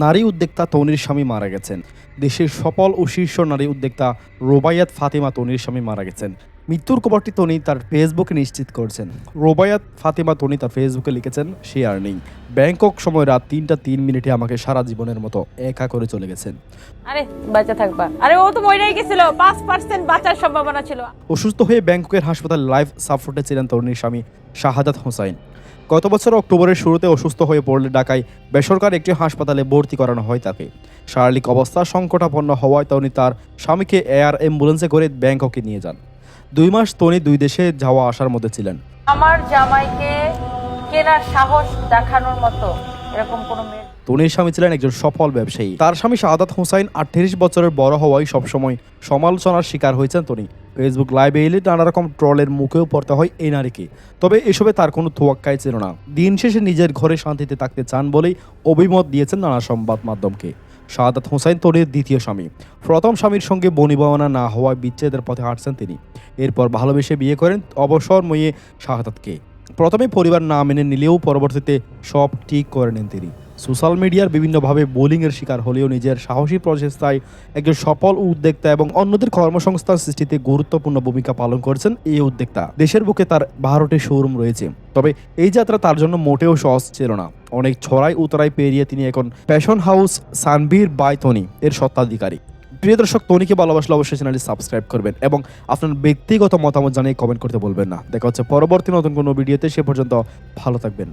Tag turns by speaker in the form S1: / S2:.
S1: নারী উদ্যোক্তা তনির স্বামী মারা গেছেন। দেশের সফল ও শীর্ষ নারী উদ্যোক্তা রোবায়াত ফাতেমা তনির স্বামী মারা গেছেন। মৃত্যুর খবরটি তনি তার ফেসবুকে নিশ্চিত করেছেন। রোবায়াত ফাতেমা তনি তার ফেসবুকে লিখেছেন, সে আর নেই। ব্যাংকক সময় রাত 3টা 3 মিনিটে আমাকে সারা জীবনের মতো একা করে চলে গেছেন।
S2: আরে বাঁচা থাকবা, আরে ও তো মরেই গেছিল, 5% বাঁচার সম্ভাবনা ছিল।
S1: অসুস্থ হয়ে ব্যাংককের হাসপাতালে লাইভ সাপোর্টে ছিলেন তরুণীর স্বামী শাহাদাত হোসাইন। গত বছর অক্টোবরের শুরুতে অসুস্থ হয়ে পড়লে ঢাকায় বেসরকারি একটি হাসপাতালে ভর্তি করানো হয় তাকে। শারীরিক অবস্থা সংকটাপন্ন হওয়ায় তনি তার স্বামীকে এয়ার অ্যাম্বুলেন্সে করে ব্যাংককে নিয়ে যান। 2 মাস তনি 2 দেশে যাওয়া আসার মধ্যে ছিলেন।
S2: আমার জামাইকে কেনার সাহস দেখানোর মতো এরকম কোনো মেয়ে।
S1: তনির স্বামী ছিলেন একজন সফল ব্যবসায়ী। তার স্বামী শাহাদাত হোসাইন 38 বছরের বড় হওয়ায় সবসময় সমালোচনার শিকার হয়েছেন তনি। ফেসবুক লাইভে এলে নানা রকম ট্রলের মুখেও পড়তে হয় এই নারীকে। তবে এসবে তার কোনো তোয়াক্কাই ছিল না। দিন শেষে নিজের ঘরে শান্তিতে থাকতে চান বলেই অভিমত দিয়েছেন নানা সংবাদ মাধ্যমকে। শাহাদাত হোসাইন তনির দ্বিতীয় স্বামী। প্রথম স্বামীর সঙ্গে বনিবনা না হওয়ায় বিচ্ছেদের পথে হাঁটছেন তিনি। এরপর ভালোবেসে বিয়ে করেন অবসর মেয়ে শাহাদাতকে। প্রথমে পরিবার না মেনে নিলেও পরবর্তীতে সব ঠিক করে নেন তিনি। সোশ্যাল মিডিয়ার বিভিন্নভাবে বোলিংয়ের শিকার হলেও নিজের সাহসী প্রচেষ্টায় একজন সফল উদ্যোক্তা এবং অন্যদের কর্মসংস্থান সৃষ্টিতে গুরুত্বপূর্ণ ভূমিকা পালন করেছেন এই উদ্যোক্তা। দেশের বুকে তার 12টি শোরুম রয়েছে। তবে এই যাত্রা তার জন্য মোটেও সহজ ছিল না। অনেক ছড়াই উতরাই পেরিয়ে তিনি এখন fashion house Sanvir by Toni এর স্বত্বাধিকারী। প্রিয় দর্শক, তনিকে ভালোবাসলে অবশ্যই চ্যানেলটি সাবস্ক্রাইব করবেন এবং আপনার ব্যক্তিগত মতামত জানিয়ে কমেন্ট করতে বলবেন না। দেখা হচ্ছে পরবর্তী নতুন কোনো ভিডিওতে। সে পর্যন্ত ভালো থাকবেন।